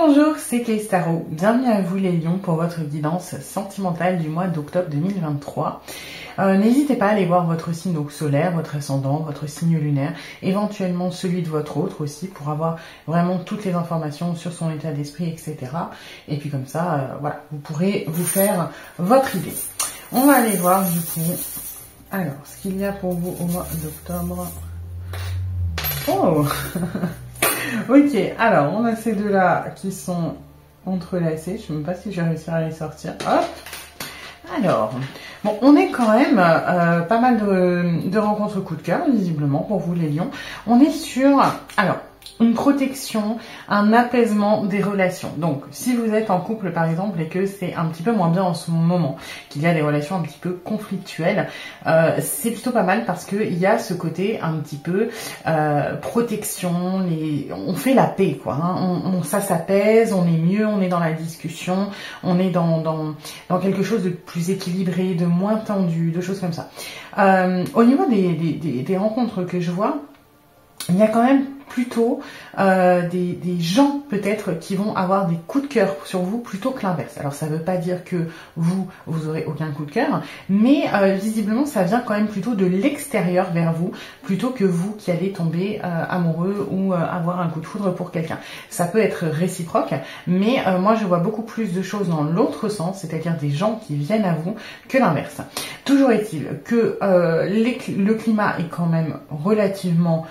Bonjour, c'est Kay Tarot. Bienvenue à vous les lions pour votre guidance sentimentale du mois d'octobre 2023. N'hésitez pas à aller voir votre signe solaire, votre ascendant, votre signe lunaire, éventuellement celui de votre autre aussi pour avoir vraiment toutes les informations sur son état d'esprit, etc. Et puis comme ça, voilà, vous pourrez vous faire votre idée. On va aller voir du coup, alors, ce qu'il y a pour vous au mois d'octobre. Oh ok, alors on a ces deux-là qui sont entrelacés. Je ne sais même pas si je vais réussir à les sortir. Hop. Alors, bon, on est quand même pas mal de rencontres coup de cœur, visiblement, pour vous les lions. On est sur, alors, une protection, un apaisement des relations. Donc, si vous êtes en couple, par exemple, et que c'est un petit peu moins bien en ce moment, qu'il y a des relations un petit peu conflictuelles, c'est plutôt pas mal parce qu'il y a ce côté un petit peu protection, on fait la paix, quoi. Hein. Ça s'apaise, on est mieux, on est dans la discussion, on est dans quelque chose de plus équilibré, de moins tendu, de choses comme ça. Au niveau des rencontres que je vois, il y a quand même plutôt des gens peut-être qui vont avoir des coups de cœur sur vous plutôt que l'inverse. Alors ça ne veut pas dire que vous aurez aucun coup de cœur, mais visiblement ça vient quand même plutôt de l'extérieur vers vous plutôt que vous qui allez tomber amoureux ou avoir un coup de foudre pour quelqu'un. Ça peut être réciproque, mais moi je vois beaucoup plus de choses dans l'autre sens, c'est-à-dire des gens qui viennent à vous que l'inverse. Toujours est-il que le climat est quand même relativement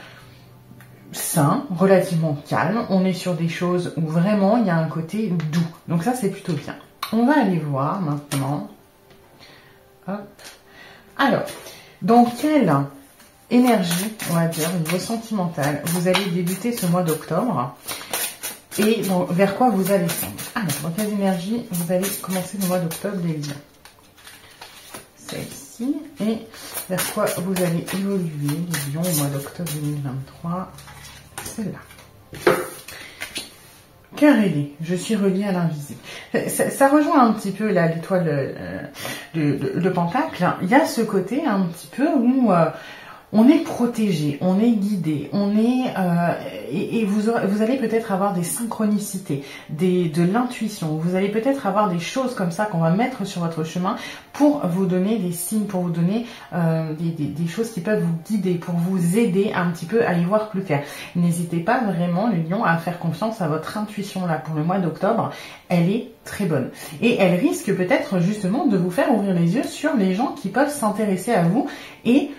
sain, relativement calme. On est sur des choses où vraiment il y a un côté doux. Donc ça c'est plutôt bien. On va aller voir maintenant. Hop. Alors, dans quelle énergie, on va dire, au niveau sentimental, vous allez débuter ce mois d'octobre et vers quoi vous allez tendre. Alors, dans quelle énergie vous allez commencer le mois d'octobre, les lions. Celle-ci. Et vers quoi vous allez évoluer, les lions, au mois d'octobre 2023. Celle-là. Cœur ailé, je suis reliée à l'invisible. Ça rejoint un petit peu l'étoile de Pentacle. Il y a ce côté un petit peu où on est protégé, on est guidé, on est et vous allez peut-être avoir des synchronicités, de l'intuition. Vous allez peut-être avoir des choses comme ça qu'on va mettre sur votre chemin pour vous donner des signes, pour vous donner des choses qui peuvent vous guider, pour vous aider un petit peu à y voir plus clair. N'hésitez pas vraiment, les lions, à faire confiance à votre intuition là pour le mois d'octobre. Elle est très bonne. Et elle risque peut-être justement de vous faire ouvrir les yeux sur les gens qui peuvent s'intéresser à vous et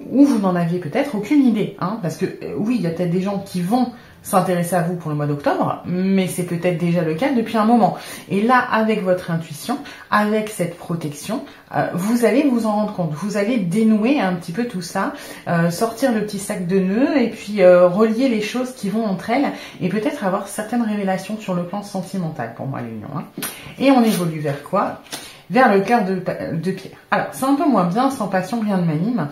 où vous n'en aviez peut-être aucune idée. Hein, parce que oui, il y a peut-être des gens qui vont s'intéresser à vous pour le mois d'octobre, mais c'est peut-être déjà le cas depuis un moment. Et là, avec votre intuition, avec cette protection, vous allez vous en rendre compte. Vous allez dénouer un petit peu tout ça, sortir le petit sac de nœuds et puis relier les choses qui vont entre elles et peut-être avoir certaines révélations sur le plan sentimental pour moi, les lions. Hein. Et on évolue vers quoi? Vers le cœur de pierre. Alors, c'est un peu moins bien, sans passion, rien ne m'anime.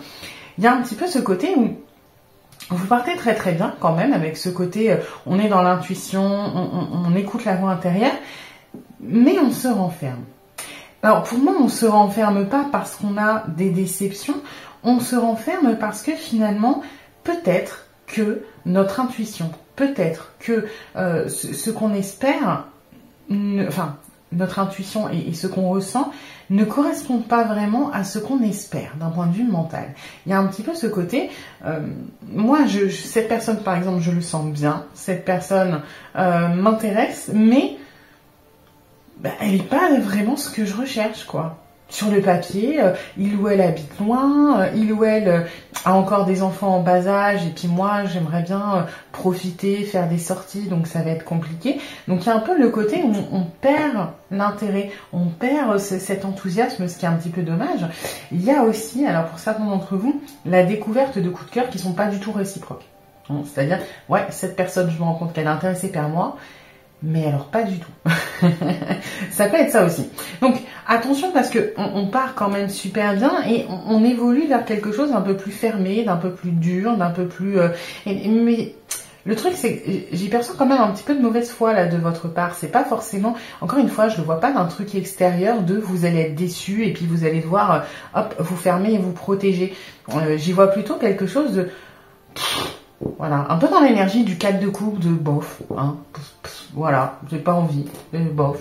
Il y a un petit peu ce côté où vous partez très très bien quand même avec ce côté, on est dans l'intuition, on écoute la voix intérieure, mais on se renferme. Alors pour moi, on ne se renferme pas parce qu'on a des déceptions, on se renferme parce que finalement, peut-être que notre intuition, peut-être que ce qu'on espère, notre intuition et ce qu'on ressent ne correspondent pas vraiment à ce qu'on espère d'un point de vue mental. Il y a un petit peu ce côté, moi, cette personne par exemple, je le sens bien, cette personne m'intéresse, mais elle n'est pas vraiment ce que je recherche, quoi. Sur le papier, il ou elle habite loin, il ou elle a encore des enfants en bas âge, et puis moi j'aimerais bien profiter, faire des sorties, donc ça va être compliqué. Donc il y a un peu le côté où on perd l'intérêt, on perd cet enthousiasme, ce qui est un petit peu dommage. Il y a aussi, alors pour certains d'entre vous, la découverte de coups de cœur qui sont pas du tout réciproques. C'est-à-dire, ouais, cette personne, je me rends compte qu'elle est intéressée par moi, mais alors pas du tout. Ça peut être ça aussi. Donc attention parce que on part quand même super bien et on évolue vers quelque chose d'un peu plus fermé, d'un peu plus dur, d'un peu plus... mais le truc c'est que j'y perçois quand même un petit peu de mauvaise foi là de votre part. C'est pas forcément... Encore une fois, je ne vois pas d'un truc extérieur de vous allez être déçu et puis vous allez devoir hop, vous fermer et vous protéger. J'y vois plutôt quelque chose de... Voilà, un peu dans l'énergie du 4 de coupe, de bof, hein. voilà, j'ai pas envie, bof.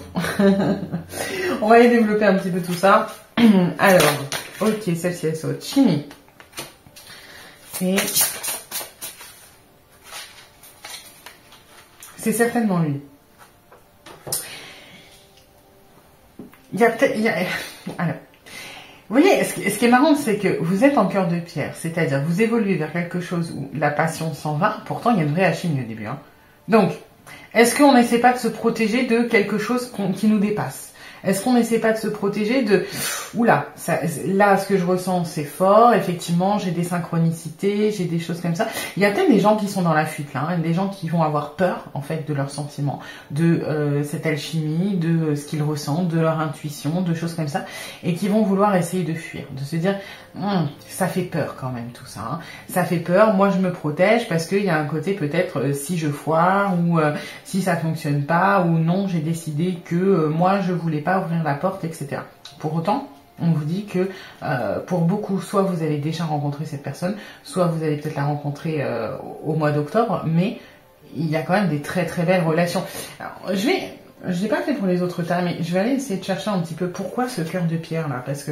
On va aller développer un petit peu tout ça. Alors, ok, celle-ci elle saute. Chimie. Et c'est certainement lui. Il y a peut-être... Alors, vous voyez, ce qui est marrant, c'est que vous êtes en cœur de pierre, c'est-à-dire vous évoluez vers quelque chose où la passion s'en va, pourtant il y a une vraie alchimie au début. Hein. Donc, est-ce qu'on n'essaie pas de se protéger de quelque chose qui nous dépasse? Est-ce qu'on n'essaie pas de se protéger de... Oula, là, ce que je ressens, c'est fort. Effectivement, j'ai des synchronicités, j'ai des choses comme ça. Il y a peut-être des gens qui sont dans la fuite, là. Hein, des gens qui vont avoir peur, en fait, de leurs sentiments, de cette alchimie, de ce qu'ils ressentent, de leur intuition, de choses comme ça, et qui vont vouloir essayer de fuir, de se dire, ça fait peur quand même, tout ça. Hein. Ça fait peur, moi, je me protège parce qu'il y a un côté, peut-être, si je foire, ou si ça fonctionne pas, ou non, j'ai décidé que moi, je voulais pas ouvrir la porte, etc. Pour autant, on vous dit que pour beaucoup, soit vous avez déjà rencontré cette personne, soit vous allez peut-être la rencontrer au mois d'octobre, mais il y a quand même des très très belles relations. Alors, je l'ai pas fait pour les autres tas, mais je vais aller essayer de chercher un petit peu pourquoi ce cœur de pierre là, parce que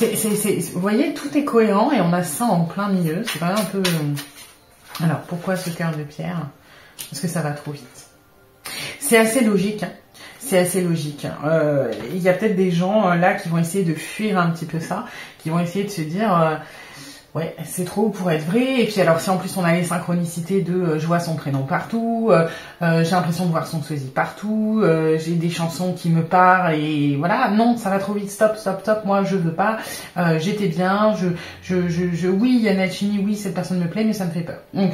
vous voyez, tout est cohérent et on a ça en plein milieu, c'est quand même un peu... Alors, pourquoi ce cœur de pierre? Parce que ça va trop vite. C'est assez logique, hein. C'est assez logique. Il y a peut-être des gens là qui vont essayer de fuir un petit peu ça, qui vont essayer de se dire ouais, c'est trop pour être vrai. Et puis alors si en plus on a les synchronicités de je vois son prénom partout, j'ai l'impression de voir son sosie partout, j'ai des chansons qui me parlent et voilà, non, ça va trop vite, stop, stop, stop, moi je veux pas, j'étais bien, oui, il y a une alchimie, oui, cette personne me plaît, mais ça me fait peur. Donc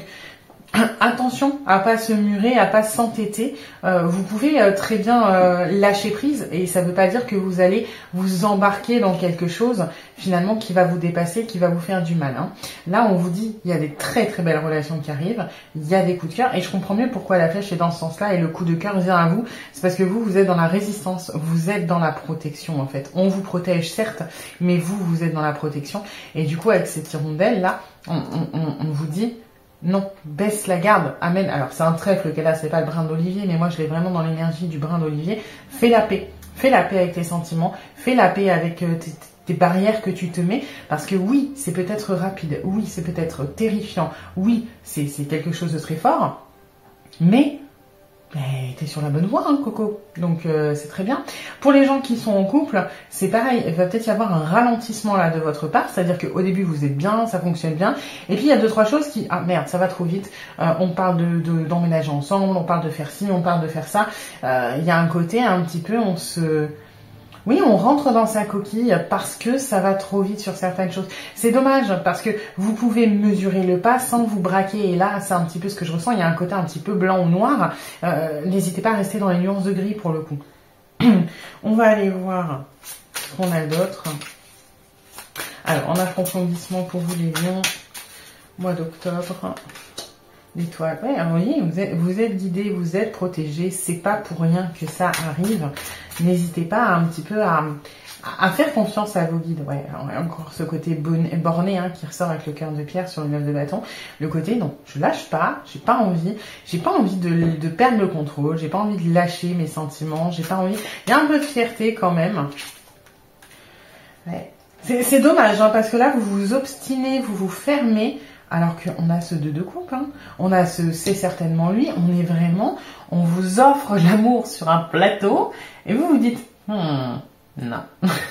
attention à pas se murer, à pas s'entêter. Vous pouvez très bien lâcher prise et ça veut pas dire que vous allez vous embarquer dans quelque chose finalement qui va vous dépasser, qui va vous faire du mal. Hein. Là, on vous dit il y a des très très belles relations qui arrivent, il y a des coups de cœur et je comprends mieux pourquoi la flèche est dans ce sens-là et le coup de cœur vient à vous. C'est parce que vous êtes dans la résistance, vous êtes dans la protection en fait. On vous protège certes, mais vous êtes dans la protection et du coup avec cette hirondelle là, on vous dit non, baisse la garde, amène. Alors c'est un trèfle qu'elle a, c'est pas le brin d'olivier, mais moi je l'ai vraiment dans l'énergie du brin d'olivier. Fais la paix avec tes sentiments, fais la paix avec tes barrières que tu te mets, parce que oui, c'est peut-être rapide, oui, c'est peut-être terrifiant, oui, c'est quelque chose de très fort, mais t'es sur la bonne voie, hein, Coco. Donc c'est très bien. Pour les gens qui sont en couple, c'est pareil. Il va peut-être y avoir un ralentissement là de votre part, c'est-à-dire qu'au début vous êtes bien, ça fonctionne bien, et puis il y a 2-3 choses qui merde, ça va trop vite. On parle d'emménager ensemble, on parle de faire ci, on parle de faire ça. Il y a un côté un petit peu, oui, on rentre dans sa coquille parce que ça va trop vite sur certaines choses. C'est dommage parce que vous pouvez mesurer le pas sans vous braquer. Et là, c'est un petit peu ce que je ressens. Il y a un côté un petit peu blanc ou noir. N'hésitez pas à rester dans les nuances de gris pour le coup. On va aller voir ce qu'on a d'autre. Alors, en approfondissement pour vous les lions, mois d'octobre. L'étoile. Ouais, alors, oui, vous êtes guidés, vous êtes protégés. C'est pas pour rien que ça arrive. N'hésitez pas un petit peu à faire confiance à vos guides. Ouais, alors, encore ce côté borné hein, qui ressort avec le cœur de pierre sur le 9 de bâton. Le côté, non, je lâche pas, j'ai pas envie de perdre le contrôle, j'ai pas envie de lâcher mes sentiments, j'ai pas envie... Il y a un peu de fierté quand même. Ouais. C'est dommage, hein, parce que là, vous vous obstinez, vous vous fermez, alors qu'on a ce 2 de coupe, hein. On a ce c'est certainement lui, on est vraiment, on vous offre l'amour sur un plateau, et vous vous dites, non.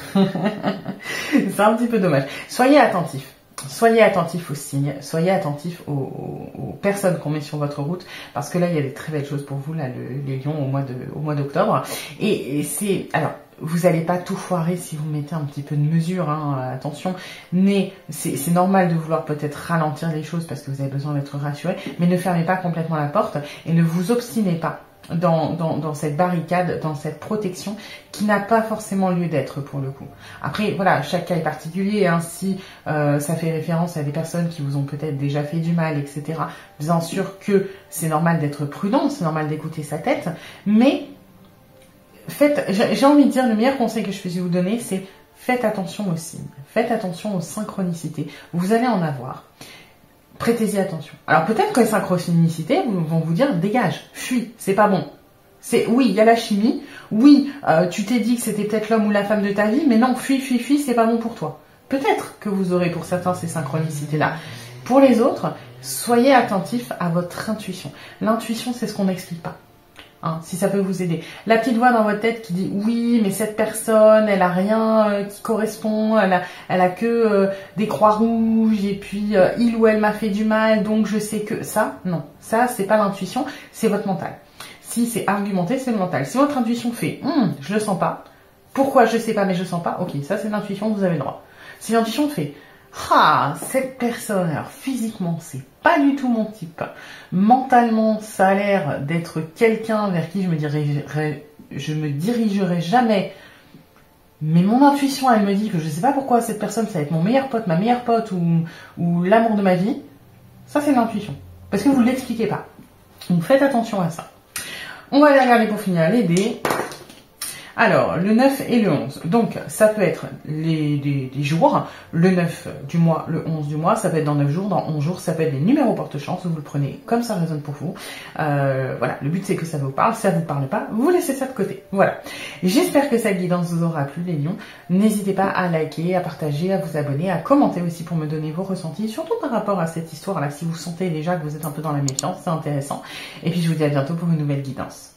C'est un petit peu dommage. Soyez attentifs. Soyez attentifs aux signes, soyez attentifs aux personnes qu'on met sur votre route, parce que là, il y a des très belles choses pour vous, là, les lions au mois d'octobre. Et c'est... Alors, vous n'allez pas tout foirer si vous mettez un petit peu de mesure, hein, attention, mais c'est normal de vouloir peut-être ralentir les choses parce que vous avez besoin d'être rassuré, mais ne fermez pas complètement la porte et ne vous obstinez pas dans cette barricade, dans cette protection qui n'a pas forcément lieu d'être pour le coup. Après, voilà, chaque cas est particulier, hein, si ça fait référence à des personnes qui vous ont peut-être déjà fait du mal, etc. Bien sûr que c'est normal d'être prudent, c'est normal d'écouter sa tête, mais j'ai envie de dire, le meilleur conseil que je puisse vous donner, c'est faites attention aux signes, faites attention aux synchronicités, vous allez en avoir. Prêtez-y attention. Alors peut-être que les synchronicités vont vous dire dégage, fuis, c'est pas bon. Oui, il y a la chimie. Oui, tu t'es dit que c'était peut-être l'homme ou la femme de ta vie, mais non, fuis, c'est pas bon pour toi. Peut-être que vous aurez pour certains ces synchronicités-là. Pour les autres, soyez attentifs à votre intuition. L'intuition, c'est ce qu'on n'explique pas. Hein, si ça peut vous aider. La petite voix dans votre tête qui dit oui, mais cette personne, elle a rien qui correspond, elle a que des croix rouges et puis il ou elle m'a fait du mal, donc je sais que ça, non, ça c'est pas l'intuition, c'est votre mental. Si c'est argumenté, c'est le mental. Si votre intuition fait je le sens pas, pourquoi je sais pas mais je sens pas, ok, ça c'est l'intuition, vous avez le droit. Si l'intuition fait cette personne, alors physiquement, c'est pas du tout mon type. Mentalement, ça a l'air d'être quelqu'un vers qui je me dirigerai jamais. Mais mon intuition, elle me dit que je sais pas pourquoi cette personne, ça va être mon meilleur pote, ma meilleure pote ou l'amour de ma vie. Ça, c'est l'intuition. Parce que vous ne l'expliquez pas. Donc, faites attention à ça. On va aller regarder pour finir les dés. Alors, le 9 et le 11. Donc, ça peut être des jours. Le 9 du mois, le 11 du mois. Ça peut être dans 9 jours, dans 11 jours. Ça peut être des numéros porte-chance. Vous le prenez comme ça résonne pour vous. Voilà, le but c'est que ça vous parle. Si ça vous parle pas, vous laissez ça de côté. Voilà. J'espère que cette guidance vous aura plu, les lions. N'hésitez pas à liker, à partager, à vous abonner, à commenter aussi pour me donner vos ressentis. Surtout par rapport à cette histoire-là. Si vous sentez déjà que vous êtes un peu dans la méfiance, c'est intéressant. Et puis, je vous dis à bientôt pour une nouvelle guidance.